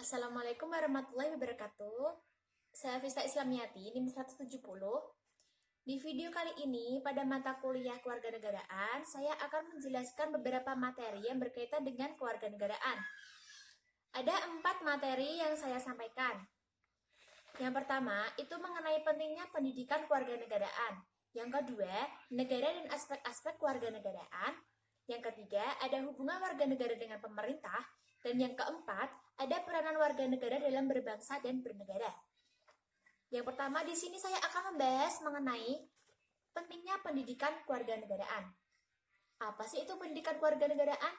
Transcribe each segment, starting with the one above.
Assalamualaikum warahmatullahi wabarakatuh. Saya Vista Islamiyati, NIM 170. Di video kali ini, pada mata kuliah kewarganegaraan, saya akan menjelaskan beberapa materi yang berkaitan dengan kewarganegaraan. Ada 4 materi yang saya sampaikan. Yang pertama, itu mengenai pentingnya pendidikan kewarganegaraan. Yang kedua, negara dan aspek-aspek kewarganegaraan. Yang ketiga, ada hubungan warga negara dengan pemerintah. Dan yang keempat, ada peranan warga negara dalam berbangsa dan bernegara. Yang pertama, di sini saya akan membahas mengenai pentingnya pendidikan kewarganegaraan. Apa sih itu pendidikan kewarganegaraan?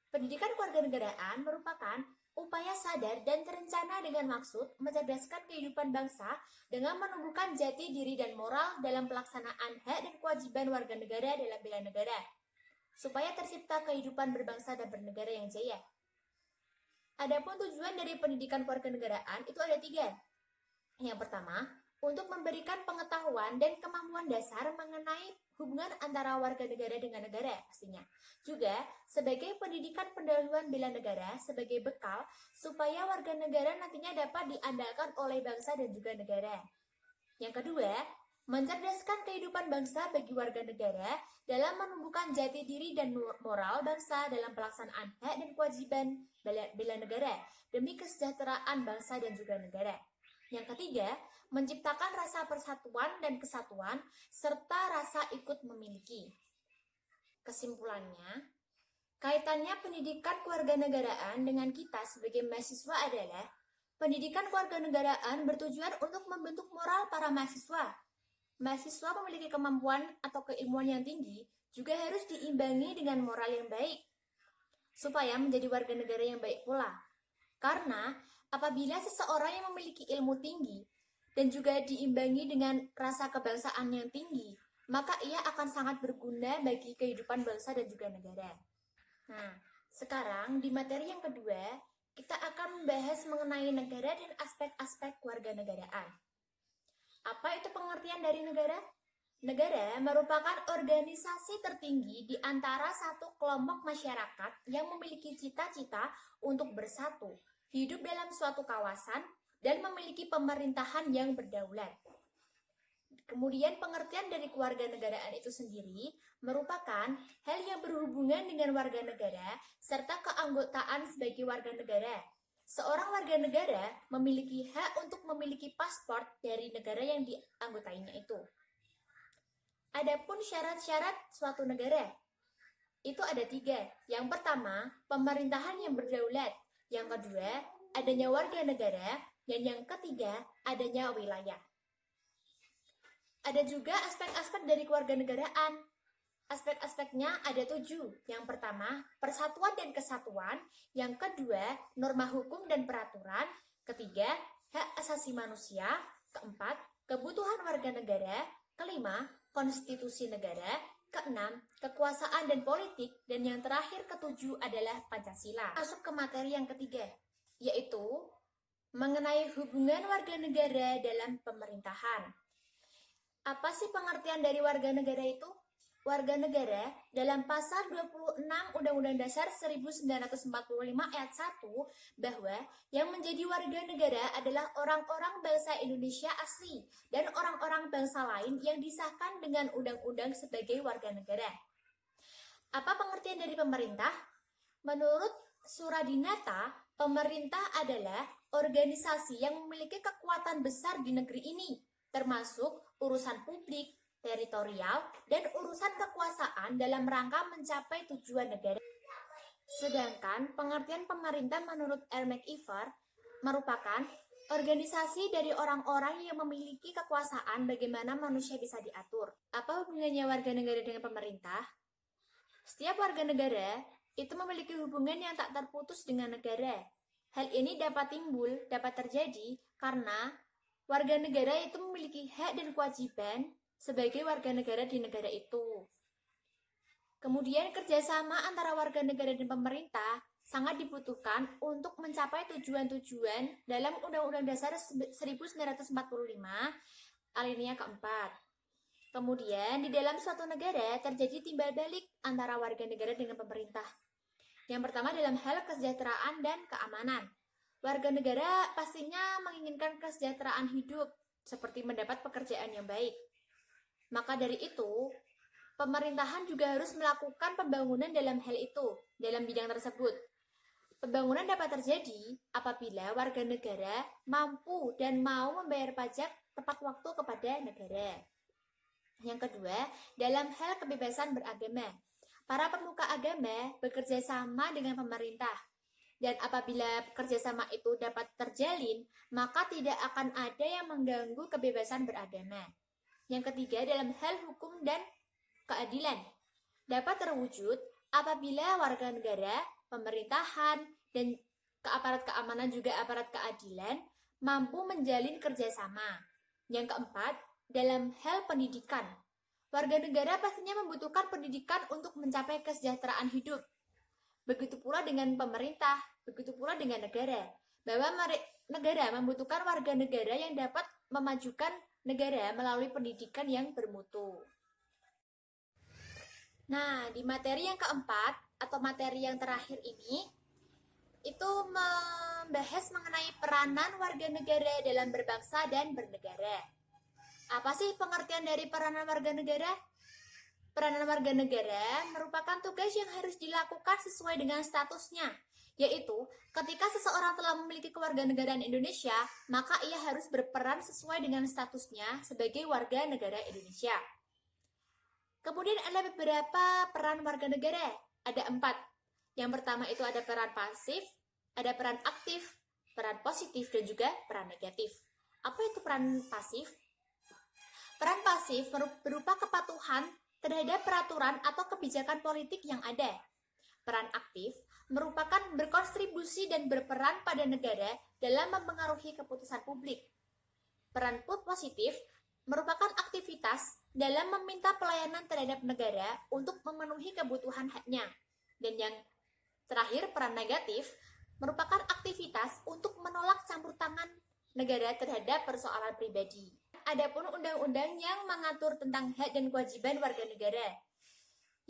Pendidikan kewarganegaraan merupakan upaya sadar dan terencana dengan maksud mencerdaskan kehidupan bangsa dengan menumbuhkan jati diri dan moral dalam pelaksanaan hak dan kewajiban warga negara dalam bela negara, supaya tercipta kehidupan berbangsa dan bernegara yang jaya. Adapun tujuan dari pendidikan kewarganegaraan itu ada 3. Yang pertama, untuk memberikan pengetahuan dan kemampuan dasar mengenai hubungan antara warga negara dengan negara pastinya. Juga sebagai pendidikan pendahuluan bela negara sebagai bekal supaya warga negara nantinya dapat diandalkan oleh bangsa dan juga negara. Yang kedua, mencerdaskan kehidupan bangsa bagi warga negara dalam menumbuhkan jati diri dan moral bangsa dalam pelaksanaan hak dan kewajiban bela negara demi kesejahteraan bangsa dan juga negara. Yang ketiga, menciptakan rasa persatuan dan kesatuan serta rasa ikut memiliki. Kesimpulannya, kaitannya pendidikan kewarganegaraan dengan kita sebagai mahasiswa adalah pendidikan kewarganegaraan bertujuan untuk membentuk moral para mahasiswa. Mahasiswa memiliki kemampuan atau keilmuan yang tinggi juga harus diimbangi dengan moral yang baik, supaya menjadi warga negara yang baik pula. Karena apabila seseorang yang memiliki ilmu tinggi dan juga diimbangi dengan rasa kebangsaan yang tinggi, maka ia akan sangat berguna bagi kehidupan bangsa dan juga negara. Nah, sekarang di materi yang kedua, kita akan membahas mengenai negara dan aspek-aspek kewarganegaraan. Apa itu pengertian dari negara? Negara merupakan organisasi tertinggi di antara satu kelompok masyarakat yang memiliki cita-cita untuk bersatu, hidup dalam suatu kawasan, dan memiliki pemerintahan yang berdaulat. Kemudian pengertian dari kewarganegaraan itu sendiri merupakan hal yang berhubungan dengan warga negara serta keanggotaan sebagai warga negara. Seorang warga negara memiliki hak untuk memiliki paspor dari negara yang dianggotainya itu. Adapun syarat-syarat suatu negara, itu ada 3. Yang pertama, pemerintahan yang berdaulat. Yang kedua, adanya warga negara. Dan yang ketiga, adanya wilayah. Ada juga aspek-aspek dari kewarganegaraan. Aspek-aspeknya ada 7. Yang pertama, persatuan dan kesatuan. Yang kedua, norma hukum dan peraturan. Ketiga, hak asasi manusia. Keempat, kebutuhan warga negara. Kelima, konstitusi negara. Keenam, kekuasaan dan politik. Dan yang terakhir, ketujuh adalah Pancasila. Masuk ke materi yang ketiga, yaitu mengenai hubungan warga negara dalam pemerintahan. Apa sih pengertian dari warga negara itu? Warga negara dalam pasal 26 Undang-Undang Dasar 1945 ayat 1 bahwa yang menjadi warga negara adalah orang-orang bangsa Indonesia asli dan orang-orang bangsa lain yang disahkan dengan undang-undang sebagai warga negara. Apa pengertian dari pemerintah? Menurut Suradinata, pemerintah adalah organisasi yang memiliki kekuatan besar di negeri ini, termasuk urusan publik, teritorial, dan urusan kekuasaan dalam rangka mencapai tujuan negara. Sedangkan pengertian pemerintah menurut R. McIver merupakan organisasi dari orang-orang yang memiliki kekuasaan bagaimana manusia bisa diatur. Apa hubungannya warga negara dengan pemerintah? Setiap warga negara itu memiliki hubungan yang tak terputus dengan negara. Hal ini dapat terjadi karena warga negara itu memiliki hak dan kewajiban sebagai warga negara di negara itu. Kemudian kerjasama antara warga negara dan pemerintah sangat dibutuhkan untuk mencapai tujuan-tujuan dalam Undang-Undang Dasar 1945 alinea keempat. Kemudian di dalam suatu negara terjadi timbal balik antara warga negara dengan pemerintah. Yang pertama dalam hal kesejahteraan dan keamanan. Warga negara pastinya menginginkan kesejahteraan hidup, seperti mendapat pekerjaan yang baik. Maka dari itu, pemerintahan juga harus melakukan pembangunan dalam hal itu, dalam bidang tersebut. Pembangunan dapat terjadi apabila warga negara mampu dan mau membayar pajak tepat waktu kepada negara. Yang kedua, dalam hal kebebasan beragama. Para pemuka agama bekerja sama dengan pemerintah. Dan apabila kerjasama itu dapat terjalin, maka tidak akan ada yang mengganggu kebebasan beragama. Yang ketiga, dalam hal hukum dan keadilan. Dapat terwujud apabila warga negara, pemerintahan, dan aparat keamanan juga aparat keadilan mampu menjalin kerjasama. Yang keempat, dalam hal pendidikan. Warga negara pastinya membutuhkan pendidikan untuk mencapai kesejahteraan hidup. Begitu pula dengan pemerintah, begitu pula dengan negara. Bahwa negara membutuhkan warga negara yang dapat memajukan negara melalui pendidikan yang bermutu. Nah, di materi yang keempat atau materi yang terakhir ini, itu membahas mengenai peranan warga negara dalam berbangsa dan bernegara. Apa sih pengertian dari peranan warga negara? Peranan warga negara merupakan tugas yang harus dilakukan sesuai dengan statusnya, yaitu ketika seseorang telah memiliki kewarganegaraan Indonesia, maka ia harus berperan sesuai dengan statusnya sebagai warga negara Indonesia. Kemudian ada beberapa peran warga negara, ada 4. Yang pertama itu ada peran pasif, ada peran aktif, peran positif, dan juga peran negatif. Apa itu peran pasif? Peran pasif berupa kepatuhan terhadap peraturan atau kebijakan politik yang ada. Peran aktif merupakan berkontribusi dan berperan pada negara dalam mempengaruhi keputusan publik. Peran positif merupakan aktivitas dalam meminta pelayanan terhadap negara untuk memenuhi kebutuhan haknya. Dan yang terakhir, peran negatif merupakan aktivitas untuk menolak campur tangan negara terhadap persoalan pribadi. Adapun undang-undang yang mengatur tentang hak dan kewajiban warga negara.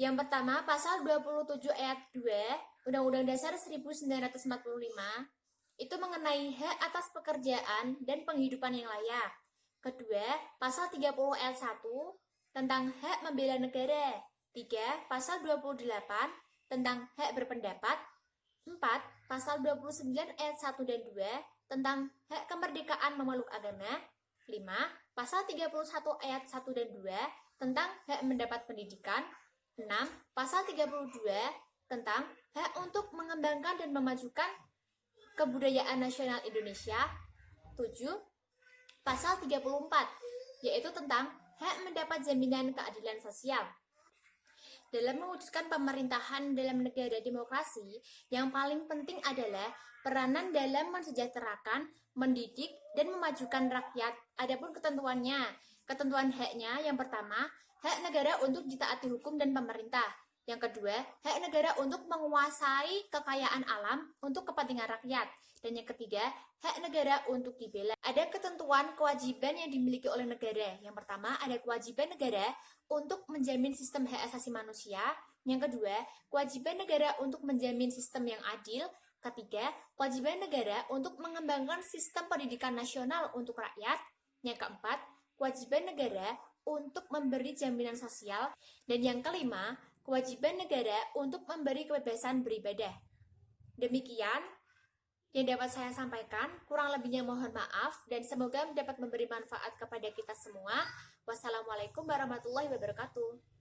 Yang pertama, pasal 27 ayat 2 Undang-Undang Dasar 1945 itu mengenai hak atas pekerjaan dan penghidupan yang layak. Kedua, pasal 30 ayat 1 tentang hak membela negara. 3, pasal 28 tentang hak berpendapat. 4, pasal 29 ayat 1 dan 2 tentang hak kemerdekaan memeluk agama. 5. Pasal 31 ayat 1 dan 2 tentang hak mendapat pendidikan. 6. Pasal 32 tentang hak untuk mengembangkan dan memajukan kebudayaan nasional Indonesia. 7. Pasal 34 yaitu tentang hak mendapat jaminan keadilan sosial. Dalam mewujudkan pemerintahan dalam negara demokrasi, yang paling penting adalah peranan dalam mensejahterakan, mendidik, dan memajukan rakyat. Adapun ketentuan haknya yang pertama, hak negara untuk ditaati hukum dan pemerintah. Yang kedua, hak negara untuk menguasai kekayaan alam untuk kepentingan rakyat. Dan yang ketiga, hak negara untuk dibela. Ada ketentuan kewajiban yang dimiliki oleh negara. Yang pertama, ada kewajiban negara untuk menjamin sistem hak asasi manusia. Yang kedua, kewajiban negara untuk menjamin sistem yang adil. Ketiga, kewajiban negara untuk mengembangkan sistem pendidikan nasional untuk rakyat. Yang keempat, kewajiban negara untuk memberi jaminan sosial. Dan yang kelima, kewajiban negara untuk memberi kebebasan beribadah. Demikian yang dapat saya sampaikan, kurang lebihnya mohon maaf, dan semoga dapat memberi manfaat kepada kita semua. Wassalamualaikum warahmatullahi wabarakatuh.